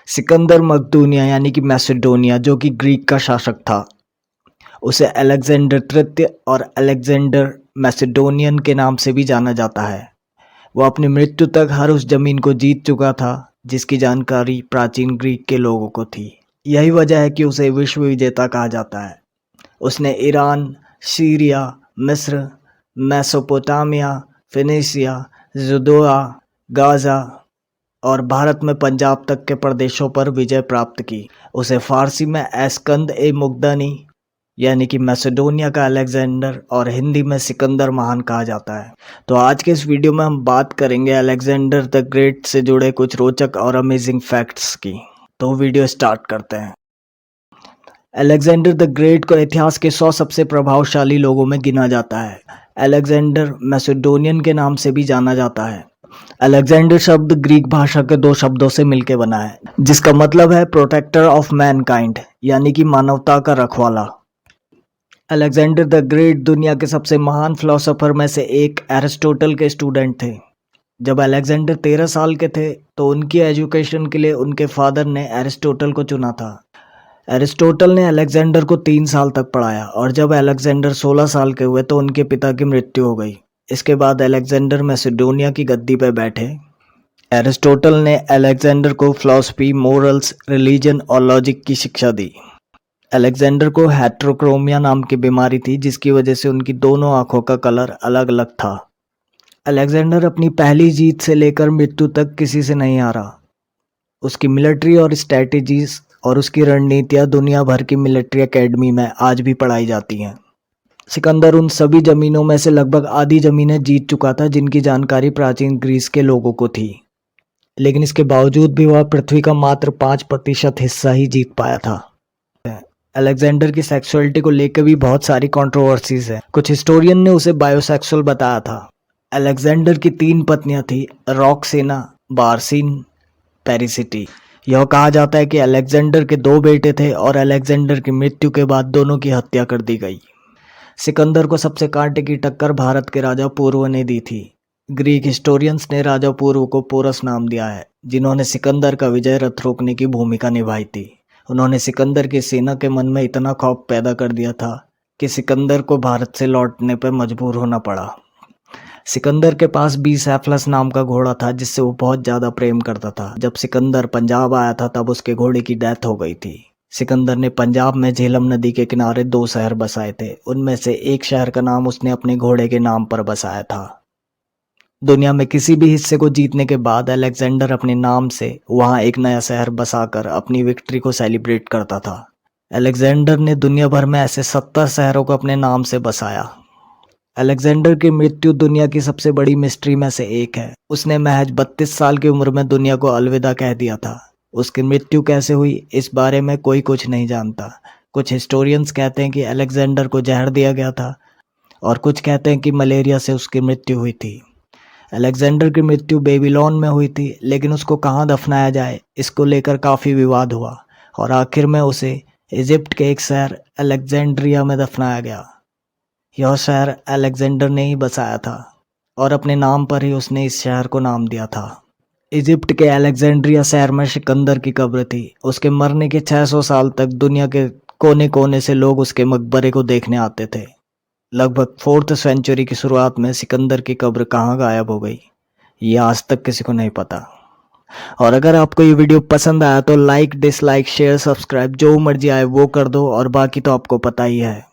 सिकंदर मकदूनिया यानी कि मैसेडोनिया जो कि ग्रीक का शासक था, उसे अलेक्जेंडर तृतीय और अलेक्जेंडर मैसेडोनियन के नाम से भी जाना जाता है। वो अपनी मृत्यु तक हर उस जमीन को जीत चुका था जिसकी जानकारी प्राचीन ग्रीक के लोगों को थी। यही वजह है कि उसे विश्व विजेता कहा जाता है। उसने ईरान, सीरिया, मिस्र, मेसोपोटामिया, फिनिशिया, जुदोआ, गाजा और भारत में पंजाब तक के प्रदेशों पर विजय प्राप्त की। उसे फारसी में एस्कंद ए मुगदनी यानी कि मैसेडोनिया का अलेक्जेंडर और हिंदी में सिकंदर महान कहा जाता है। तो आज के इस वीडियो में हम बात करेंगे अलेक्जेंडर द ग्रेट से जुड़े कुछ रोचक और अमेजिंग फैक्ट्स की। तो वीडियो स्टार्ट करते हैं। अलेक्जेंडर द ग्रेट को इतिहास के 100 सबसे प्रभावशाली लोगों में गिना जाता है। अलेक्जेंडर मैसेडोनियन के नाम से भी जाना जाता है। अलेक्जेंडर शब्द ग्रीक भाषा के 2 शब्दों से मिलकर बना है, जिसका मतलब है प्रोटेक्टर ऑफ मैनकाइंड यानी कि मानवता का रखवाला। अलेक्जेंडर द ग्रेट दुनिया के सबसे महान फिलोसोफर में से एक एरिस्टोटल के स्टूडेंट थे। जब अलेक्जेंडर 13 साल के थे तो उनकी एजुकेशन के लिए उनके फादर ने एरिस्टोटल को चुना था। एरिस्टोटल ने अलेक्जेंडर को 3 साल तक पढ़ाया और जब अलेक्जेंडर 16 साल के हुए तो उनके पिता की मृत्यु हो गई। इसके बाद अलेक्जेंडर मैसेडोनिया की गद्दी पर बैठे। एरिस्टोटल ने अलेक्जेंडर को फिलॉसफी, मोरल्स, रिलीजन और लॉजिक की शिक्षा दी। अलेक्जेंडर को हेटेरोक्रोमिया नाम की बीमारी थी जिसकी वजह से उनकी दोनों आंखों का कलर अलग अलग था। अलेक्जेंडर अपनी पहली जीत से लेकर मृत्यु तक किसी से नहीं हारा। उसकी मिलिट्री और स्ट्रेटजीज और उसकी रणनीतियां दुनिया भर की मिलिट्री एकेडमी में आज भी पढ़ाई जाती हैं। सिकंदर उन सभी जमीनों में से लगभग आधी जमीनें जीत चुका था जिनकी जानकारी प्राचीन ग्रीस के लोगों को थी, लेकिन इसके बावजूद भी वह पृथ्वी का मात्र 5% हिस्सा ही जीत पाया था। अलेक्जेंडर की सेक्सुअलिटी को लेकर भी बहुत सारी कंट्रोवर्सीज है। कुछ हिस्टोरियन ने उसे बायोसेक्सुअल बताया था। अलेक्जेंडर की 3 पत्नियां थी, रॉक्सेना, बारसीन, पेरिसिटी। यह कहा जाता है कि अलेक्जेंडर के 2 बेटे थे और अलेक्जेंडर की मृत्यु के बाद दोनों की हत्या कर दी गई। सिकंदर को सबसे कांटे की टक्कर भारत के राजा पूर्व ने दी थी। ग्रीक हिस्टोरियंस ने राजा पूर्व को पोरस नाम दिया है, जिन्होंने सिकंदर का विजय रथ रोकने की भूमिका निभाई थी। उन्होंने सिकंदर की सेना के मन में इतना खौफ पैदा कर दिया था कि सिकंदर को भारत से लौटने पर मजबूर होना पड़ा। सिकंदर के पास बीसेफलस नाम का घोड़ा था जिससे वो बहुत ज़्यादा प्रेम करता था। जब सिकंदर पंजाब आया था तब उसके घोड़े की डेथ हो गई थी। सिकंदर ने पंजाब में झेलम नदी के किनारे 2 शहर बसाए थे। उनमें से एक शहर का नाम उसने अपने घोड़े के नाम पर बसाया था। दुनिया में किसी भी हिस्से को जीतने के बाद अलेक्जेंडर अपने नाम से वहां एक नया शहर बसाकर अपनी विक्ट्री को सेलिब्रेट करता था। अलेक्जेंडर ने दुनिया भर में ऐसे 70 शहरों को अपने नाम से बसाया। अलेक्जेंडर की मृत्यु दुनिया की सबसे बड़ी मिस्ट्री में से एक है। उसने महज 32 साल की उम्र में दुनिया को अलविदा कह दिया था। उसकी मृत्यु कैसे हुई इस बारे में कोई कुछ नहीं जानता। कुछ हिस्टोरियंस कहते हैं कि अलेक्जेंडर को जहर दिया गया था और कुछ कहते हैं कि मलेरिया से उसकी मृत्यु हुई थी। अलेक्जेंडर की मृत्यु बेबीलोन में हुई थी, लेकिन उसको कहाँ दफनाया जाए इसको लेकर काफ़ी विवाद हुआ और आखिर में उसे इजिप्ट के एक शहर अलेक्जेंड्रिया में दफनाया गया। यह शहर अलेक्जेंडर ने ही बसाया था और अपने नाम पर ही उसने इस शहर को नाम दिया था। इजिप्ट के अलेक्जेंड्रिया शहर में सिकंदर की कब्र थी। उसके मरने के 600 साल तक दुनिया के कोने कोने से लोग उसके मकबरे को देखने आते थे। लगभग 4th सेंचुरी की शुरुआत में सिकंदर की कब्र कहाँ गायब हो गई ये आज तक किसी को नहीं पता। और अगर आपको ये वीडियो पसंद आया तो लाइक, डिसलाइक, शेयर, सब्सक्राइब जो मर्जी आए वो कर दो और बाकी तो आपको पता ही है।